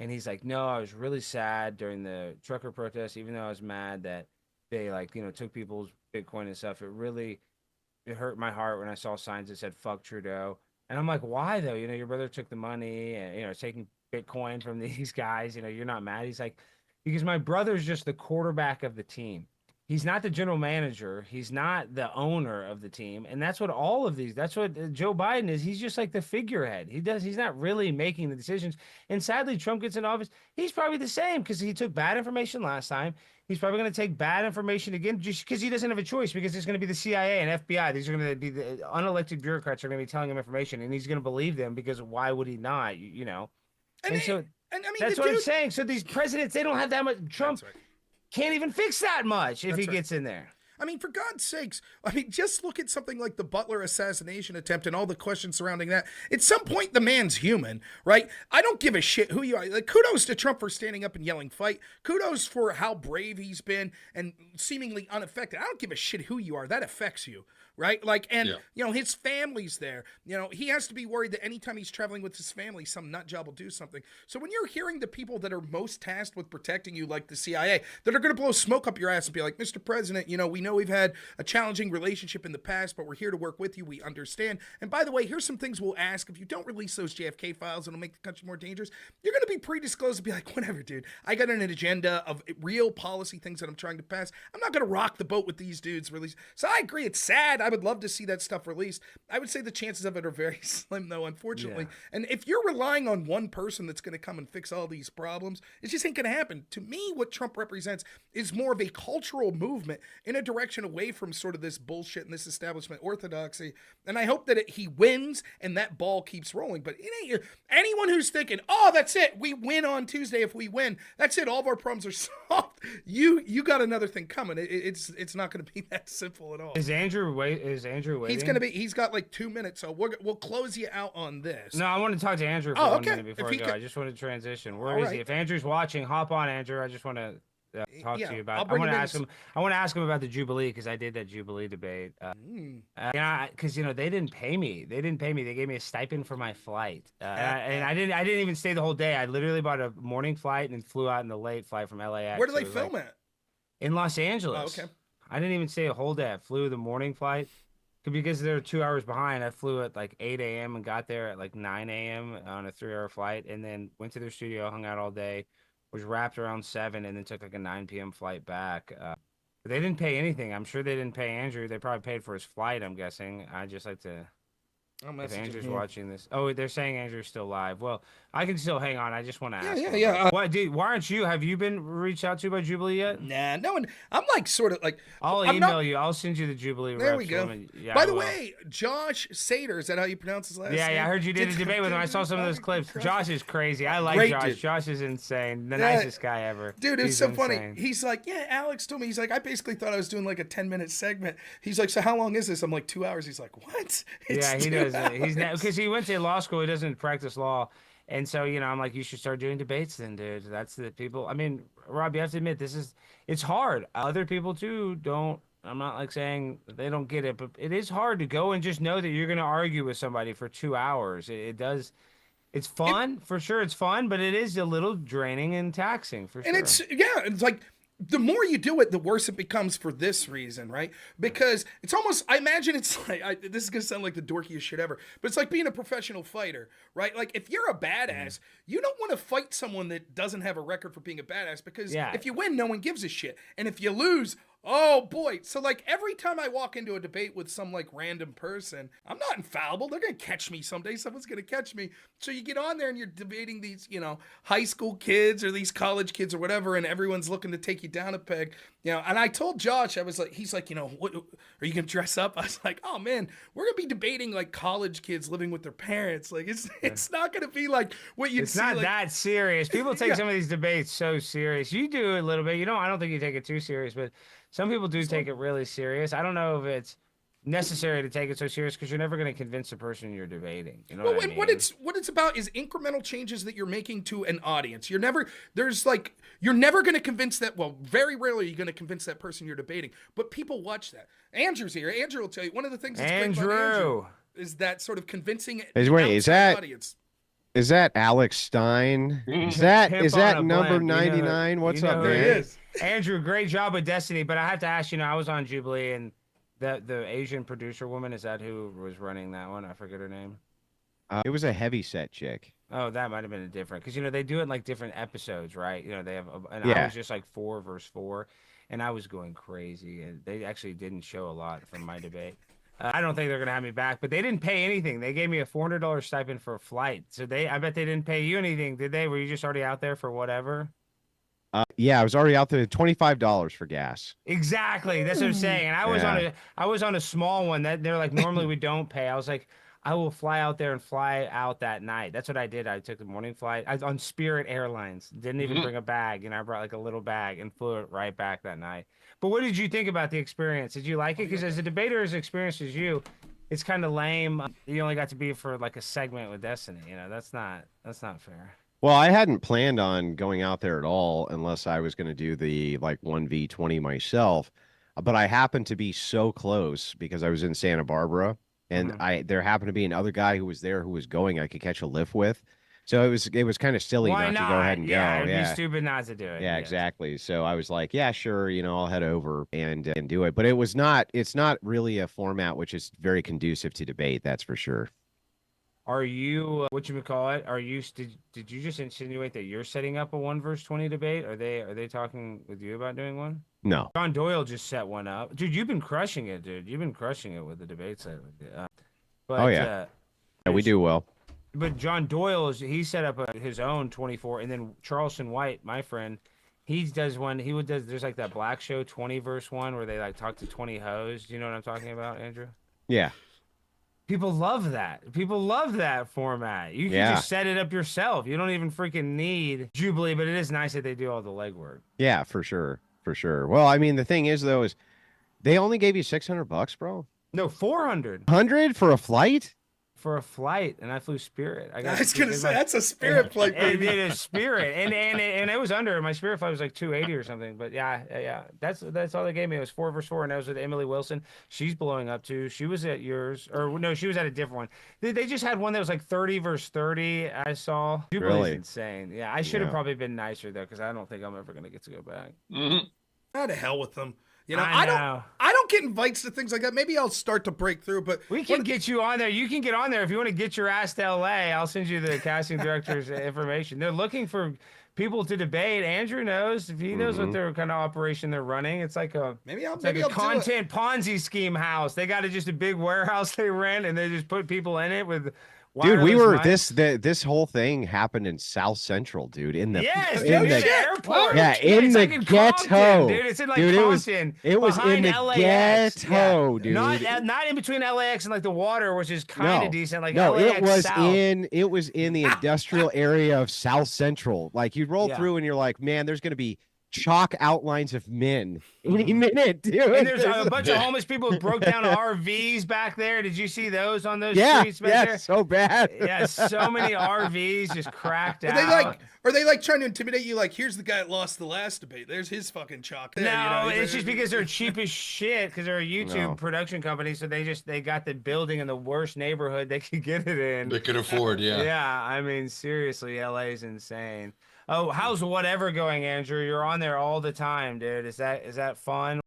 And he's like, no, I was really sad during the trucker protest, even though I was mad that they like, took people's Bitcoin and stuff. It hurt my heart when I saw signs that said fuck Trudeau. And I'm like, why though? Your brother took the money and, taking Bitcoin from these guys, you're not mad. He's like, because my brother's just the quarterback of the team. He's not the general manager. He's not the owner of the team. And that's what Joe Biden is. He's just like the figurehead. He's not really making the decisions. And sadly, Trump gets in office. He's probably the same because he took bad information last time. He's probably going to take bad information again just because he doesn't have a choice because it's going to be the CIA and FBI. These are going to be the unelected bureaucrats are going to be telling him information and he's going to believe them because why would he not, And, And so and I mean, that's what I'm saying. So these presidents, they don't have that much. Trump can't even fix that much if he gets in there. I mean, for God's sakes, just look at something like the Butler assassination attempt and all the questions surrounding that. At some point, the man's human, right? I don't give a shit who you are. Like, kudos to Trump for standing up and yelling fight. Kudos for how brave he's been and seemingly unaffected. I don't give a shit who you are. That affects you, right? Like, and, his family's there. He has to be worried that anytime he's traveling with his family, some nut job will do something. So when you're hearing the people that are most tasked with protecting you, like the CIA, that are going to blow smoke up your ass and be like, Mr. President, we know we've had a challenging relationship in the past, but we're here to work with you. We understand. And by the way, here's some things we'll ask. If you don't release those JFK files, it'll make the country more dangerous. You're going to be predisposed to be like, whatever, dude. I got an agenda of real policy things that I'm trying to pass. I'm not going to rock the boat with these dudes release. So I agree. It's sad. I would love to see that stuff released. I would say the chances of it are very slim, though, unfortunately. Yeah. And if you're relying on one person that's going to come and fix all these problems, it just ain't going to happen. To me, what Trump represents is more of a cultural movement in a direction away from sort of this bullshit and this establishment orthodoxy. And I hope that he wins and that ball keeps rolling. But it ain't anyone who's thinking, oh, that's it. We win on Tuesday. If we win, that's it. All of our problems are solved. You got another thing coming. It's not going to be that simple at all. Is Andrew waiting? He's got like 2 minutes. So we'll close you out on this. No, I want to talk to Andrew for 1 minute before I go. I just want to transition. Where is he? If Andrew's watching, hop on, Andrew. I just want to talk to you about. I want to ask him. I want to ask him about the Jubilee because I did that Jubilee debate. Because they didn't pay me. They gave me a stipend for my flight, and I didn't even stay the whole day. I literally bought a morning flight and flew out in the late flight from LAX. Where do they film it? In Los Angeles. Oh, okay. I didn't even stay a whole day. I flew the morning flight because they're 2 hours behind. I flew at like 8 a.m. and got there at like 9 a.m. on a 3-hour flight, and then went to their studio, hung out all day. Was wrapped around 7 and then took like a 9 p.m. flight back. But they didn't pay anything. I'm sure they didn't pay Andrew. They probably paid for his flight, I'm guessing. I just like to... If Andrew's watching this. Oh, they're saying Andrew's still live. Well, I can still hang on. I just want to ask him. Yeah. Why aren't you? Have you been reached out to by Jubilee yet? Nah, no one. I'm like sort of like. I'll email you. I'll send you the Jubilee. There we go. Yeah, by the way, Josh Sater, is that how you pronounce his last name? Yeah, I heard you did a debate with him. I saw some of those clips. Josh is crazy. I like Josh. Dude. Josh is insane. The nicest guy ever. Dude, it's so funny. He's like, Alex told me. He's like, I basically thought I was doing like a 10-minute segment. He's like, so how long is this? I'm like, 2 hours. He's like, what? He does. He's because he went to law school. He doesn't practice law. And so, I'm like, you should start doing debates then, dude. That's the people. I mean, Rob, you have to admit, it's hard. Other people too don't. I'm not like saying they don't get it, but it is hard to go and just know that you're going to argue with somebody for 2 hours. It does. It's fun, for sure. It's fun, but it is a little draining and taxing for sure. And it's like, the more you do it, the worse it becomes for this reason, right? Because it's almost, I imagine it's like, this is going to sound like the dorkiest shit ever, but it's like being a professional fighter, right? Like if you're a badass, you don't want to fight someone that doesn't have a record for being a badass because if you win, no one gives a shit. And if you lose, oh boy. So like every time I walk into a debate with some like random person, I'm not infallible. They're going to catch me someday. Someone's going to catch me. So you get on there and you're debating these, high school kids or these college kids or whatever. And everyone's looking to take you down a peg, and I told Josh, I was like, he's like, what are you going to dress up? I was like, oh man, we're going to be debating like college kids living with their parents. Like it's not going to be like what you'd see. It's not like, that serious. People take some of these debates so serious. You do a little bit, I don't think you take it too serious, but some people do take it really serious. I don't know if it's necessary to take it so serious because you're never going to convince the person you're debating. You know what I mean? What it's about is incremental changes that you're making to an audience. You're never going to convince that. Well, very rarely are you going to convince that person you're debating. But people watch that. Andrew's here. Andrew will tell you one of the things that's great about Andrew is that sort of convincing audience. Is that Alex Stein? Is Pimp on that a number blimp. 99? You What's know up, who it There he man? is. is. Andrew, great job with Destiny, but I have to ask, I was on Jubilee and the Asian producer woman, is that who was running that one? I forget her name. It was a heavy set chick. Oh, that might have been a different, because they do it in like different episodes, right? They have, and I Yeah. was just like 4 versus 4, and I was going crazy, and they actually didn't show a lot from my debate. I don't think they're gonna have me back, but they didn't pay anything. They gave me a $400 stipend for a flight, so I bet they didn't pay you anything, did they? Were you just already out there for whatever? Yeah, I was already out there. $25 for gas. Exactly. That's what I'm saying. And Yeah. I was on a small one that they're like, normally we don't pay. I was like, I will fly out there and fly out that night. That's what I did. I took the morning flight. I was on Spirit Airlines. Didn't even bring a bag. I brought like a little bag and flew it right back that night. But what did you think about the experience? Did you like it? Because as a debater as experienced as you, it's kind of lame. You only got to be for like a segment with Destiny. That's not fair. Well, I hadn't planned on going out there at all unless I was going to do the like 1v20 myself. But I happened to be so close because I was in Santa Barbara and Mhm. there happened to be another guy who was there who was going I could catch a lift with. So it was kind of silly Why not to go ahead not? and Yeah, go. it'd be Yeah. stupid not to do it. Yeah, Yes. exactly. So I was like, yeah, sure, I'll head over and do it. But it's not really a format which is very conducive to debate, that's for sure. Are you what you would call it? Did you just insinuate that you're setting up a 1 versus 20 debate? Are they talking with you about doing one? No. John Doyle just set one up, dude. You've been crushing it, dude. You've been crushing it with the debates lately. Oh But yeah. Yeah, we do well. but John Doyle he set up his own 24, and then Charleston White, my friend, he does one. There's like that Black Show 20 verse 1 where they like talk to 20 hoes. Do you know what I'm talking about, Andrew? Yeah. People love that. People love that format. You can Yeah. just set it up yourself. You don't even freaking need Jubilee, but it is nice that they do all the legwork. Yeah, for sure. For sure. Well, I mean, the thing is though is they only gave you $600, bro. No, 400 100 for a flight? for a flight, and I flew Spirit. I I got was gonna did say my- that's a Spirit flight, It baby. did a Spirit, and it was under. My Spirit flight was like 280 or something. But yeah. That's all they gave me. It was 4 versus 4, and that was with Emily Wilson. She's blowing up too. She was at yours, or no, she was at a different one. They just had one that was like 30 versus 30. I saw. Jubilee's Really? insane. Yeah, I should have Yeah. probably been nicer though, because I don't think I'm ever gonna get to go back. How to hell with them. I know. I don't get invites to things like that. Maybe I'll start to break through, but We can get you on there. You can get on there if you want to get your ass to LA. I'll send you the casting director's information. They're looking for people to debate. Andrew knows if he knows what their kind of operation they're running. It's like a maybe I'll it's like maybe a I'll do it. content Ponzi scheme house. They got just a big warehouse they rent, and they just put people in it with. Dude, we were wireless mics. this whole thing happened in South Central, dude. In the Yes, in dude, the in the airport. Yeah, in it's the like in ghetto. Compton, dude. It's in like Dude, Compton. it was in behind the LAX. ghetto, Yeah. dude. Not in between LAX and like the water, which is kind of decent. Like no, LAX South. it was in the industrial area of South Central. Like you roll Yeah. through and you're like, man, there's gonna be chalk outlines of men any minute, dude. And there's a bunch of homeless people who broke down RVs back there. Did you see those on those yeah, streets back yeah, there? so bad. Yeah, so many RVs just cracked Are out. they like trying to intimidate you? Like, here's the guy that lost the last debate. There's his fucking chalk. There, No, it's just because they're cheap as shit because they're a YouTube No. production company. So they got the building in the worst neighborhood they could get it in. They could afford, yeah. Yeah, I mean, seriously, LA's insane. Oh, how's whatever going, Andrew? You're on there all the time, dude. Is that fun?